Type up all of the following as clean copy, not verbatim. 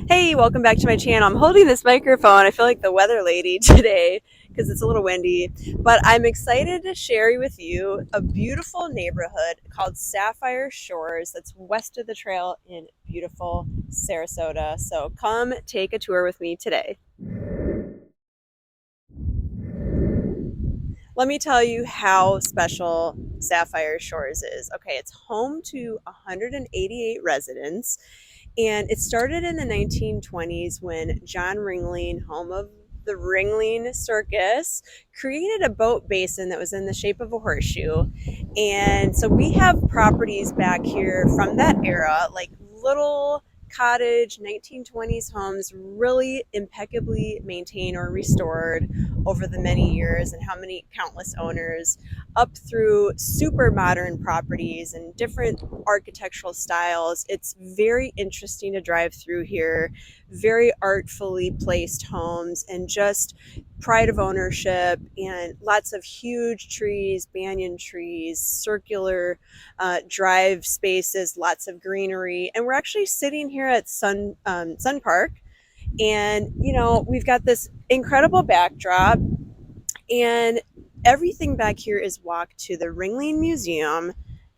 Hey, welcome back to my channel. I'm holding this microphone. I feel like the weather lady today because it's a little windy, but I'm excited to share with you a beautiful neighborhood called Sapphire Shores that's west of the trail in beautiful Sarasota. So come take a tour with me today. Let me tell you how special Sapphire Shores is. Okay, it's home to 188 residents. And it started in the 1920s when John Ringling, home of the Ringling Circus, created a boat basin that was in the shape of a horseshoe. And so we have properties back here from that era, like little cottage 1920s homes, really impeccably maintained or restored over the many years, and how many countless owners, up through super modern properties and different architectural styles. It's very interesting to drive through here. Very artfully placed homes and just pride of ownership, and lots of huge trees, banyan trees, circular drive spaces, lots of greenery. And we're actually sitting here at Sun Park, and we've got this incredible backdrop, and everything back here is walk to the Ringling Museum,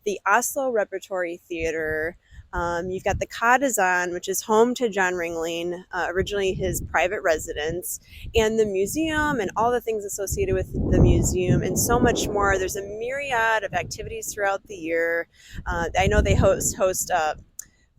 the Oslo Repertory Theater. You've got the Kadazan, which is home to John Ringling, originally his private residence, and the museum and all the things associated with the museum, and so much more. There's a myriad of activities throughout the year. I know they host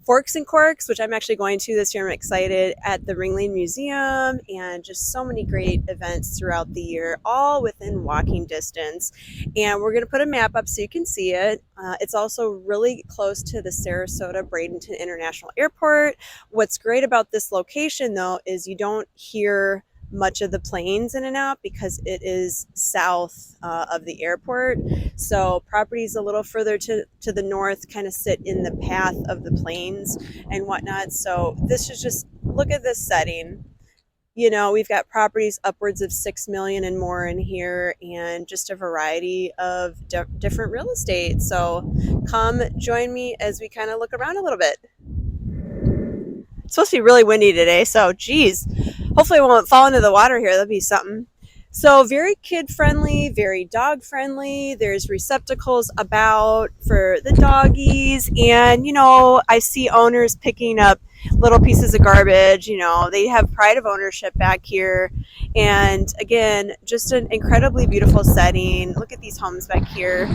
Forks and Corks, which I'm actually going to this year. I'm excited, at the Ringling Museum, and just so many great events throughout the year, all within walking distance. And we're going to put a map up so you can see it. It's also really close to the Sarasota Bradenton International Airport. What's great about this location, though, is you don't hear much of the planes in and out because it is south of the airport. So properties a little further to the north kind of sit in the path of the planes and whatnot. So this is just, look at this setting. We've got properties upwards of 6 million and more in here, and just a variety of different real estate. So come join me as we kind of look around a little bit. It's supposed to be really windy today, so geez, hopefully it won't fall into the water here. That'd be something. So very kid friendly, very dog friendly. There's receptacles about for the doggies, and I see owners picking up little pieces of garbage. They have pride of ownership back here. And again, just an incredibly beautiful setting. Look at these homes back here.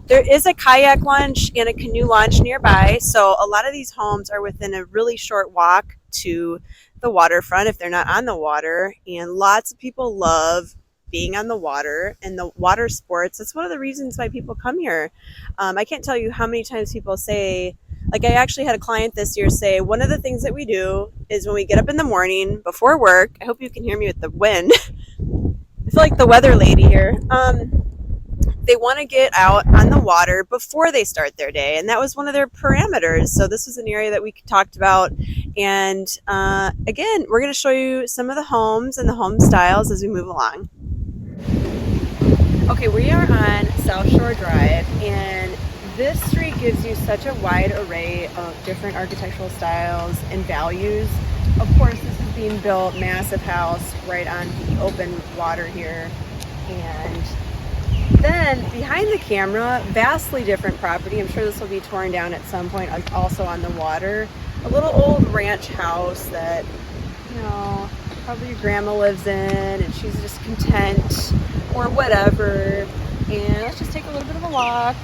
There is a kayak launch and a canoe launch nearby, so a lot of these homes are within a really short walk to the waterfront if they're not on the water. And lots of people love being on the water and the water sports. That's one of the reasons why people come here. I can't tell you how many times people say, like, I actually had a client this year say, one of the things that we do is when we get up in the morning before work, I hope you can hear me with the wind. I feel like the weather lady here. They want to get out on the water before they start their day, and that was one of their parameters. So this was an area that we talked about. And again, we're going to show you some of the homes and the home styles as we move along. Okay, we are on South Shore Drive, and this street gives you such a wide array of different architectural styles and values. Of course, this is being built, massive house right on the open water here. And then behind the camera, vastly different property. I'm sure this will be torn down at some point, also on the water. A little old ranch house that, probably your grandma lives in, and she's just content or whatever. And let's just take a little bit of a walk.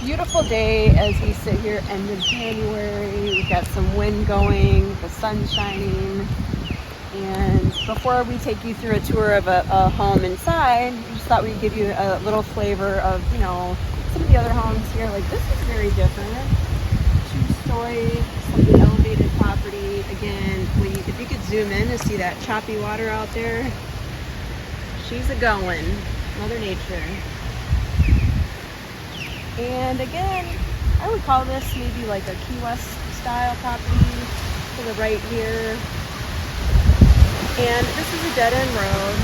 Beautiful day as we sit here end of January. We've got some wind going, the sun's shining. And before we take you through a tour of a home inside, we just thought we'd give you a little flavor of, some of the other homes here. Like, this is very different. 2-story, something elevated property. Again, if you could zoom in to see that choppy water out there, she's a-going. Mother Nature. And again, I would call this maybe like a Key West style property to the right here. And this is a dead-end road,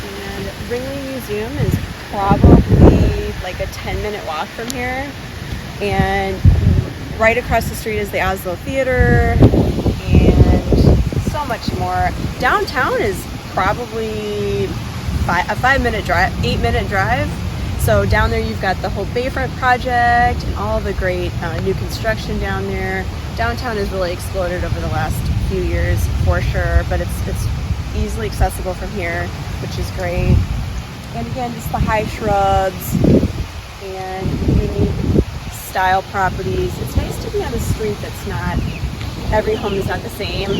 and Ringling Museum is probably like a 10-minute walk from here. And right across the street is the Oslo Theater, and so much more. Downtown is probably a 5-minute drive, 8-minute drive. So down there you've got the whole Bayfront project and all the great new construction down there. Downtown has really exploded over the last few years for sure, but it's easily accessible from here, which is great. And again, just the high shrubs and unique style properties. It's nice to be on a street that's not, every home is not the same,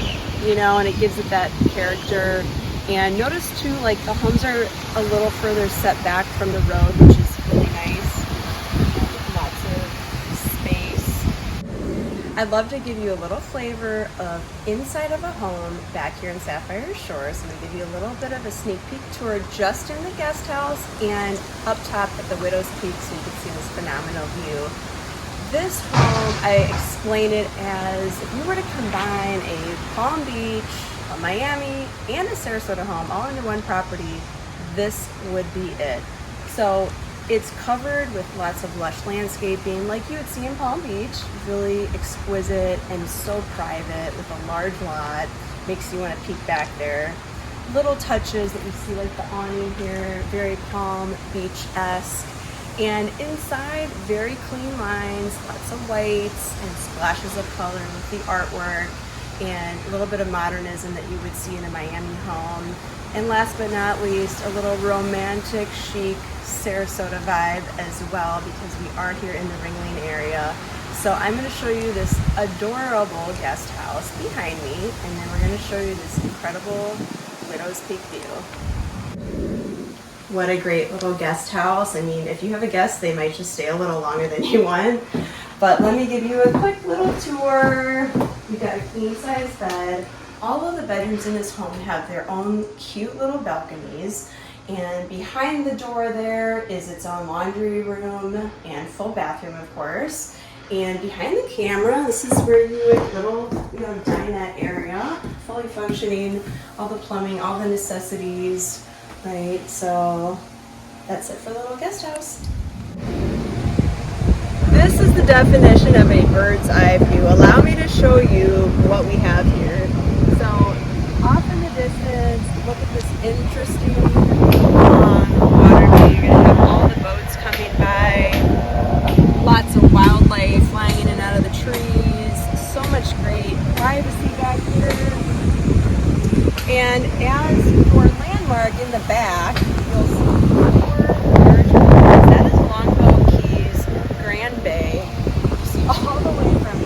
you know, and it gives it that character. And notice too, like the homes are a little further set back from the road, which is really nice. Lots of space. I'd love to give you a little flavor of inside of a home back here in Sapphire Shores. I'm going to give you a little bit of a sneak peek tour just in the guest house and up top at the Widow's Peak so you can see this phenomenal view. This home, I explain it as if you were to combine a Palm Beach, a Miami, and a Sarasota home all under one property, this would be it. So it's covered with lots of lush landscaping like you would see in Palm Beach, really exquisite and so private with a large lot, makes you want to peek back there. Little touches that you see like the awning here, very Palm Beach-esque. And inside, very clean lines, lots of whites and splashes of color with the artwork and a little bit of modernism that you would see in a Miami home. And last but not least, a little romantic, chic Sarasota vibe as well, because we are here in the Ringling area. So I'm going to show you this adorable guest house behind me, and then we're going to show you this incredible Widow's Peak view. What a great little guest house. I mean, if you have a guest, they might just stay a little longer than you want. But let me give you a quick little tour. We've got a queen size bed. All of the bedrooms in this home have their own cute little balconies. And behind the door there is its own laundry room and full bathroom, of course. And behind the camera, this is where you would little, dinette area, fully functioning, all the plumbing, all the necessities. Right, so that's it for the little guest house. This is the definition of a bird's eye view. Allow me to show you what we have here. So off in the distance, look at this interesting long waterway. You're going to have all the boats coming by, lots of wildlife flying in and out of the trees, so much great privacy back here. And as for landmark in the back, you'll see 4 large windows. That is Longboat Key's Grand Bay. You see all the way from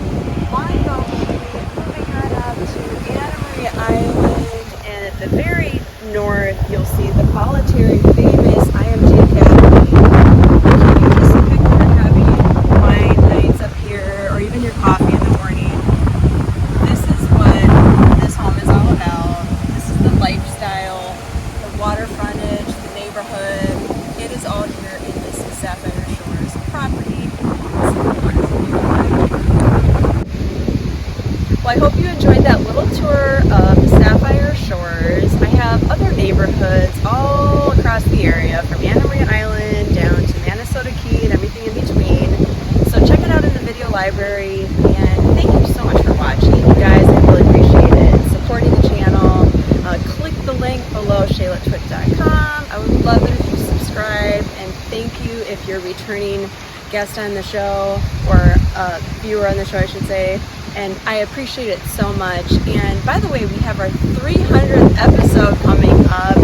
Longboat Key, moving on up to Anna Maria Island, and at the very north, you'll see the Politary famous IMG Academy. You can just picture having wine nights up here, or even your coffee in the morning. This is what this home is all about. The lifestyle, the water frontage, the neighborhood, it is all here in this Sapphire Shores property. Well, I hope you enjoyed that little tour of Sapphire Shores. I have other neighborhoods all across the area, from Anna Maria Island down to Manasota Key and everything in between. So check it out in the video library, and thank you so much for watching. You guys, I really appreciate it. Supporting the channel. Click the link below, shaylatwit.com. I would love it if you subscribe, and thank you if you're a returning guest on the show, or a viewer on the show, I should say, and I appreciate it so much. And by the way, we have our 300th episode coming up,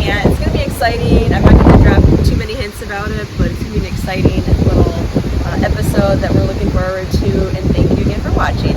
and it's going to be exciting. I'm not going to drop too many hints about it, but it's going to be an exciting little episode that we're looking forward to, and thank you again for watching.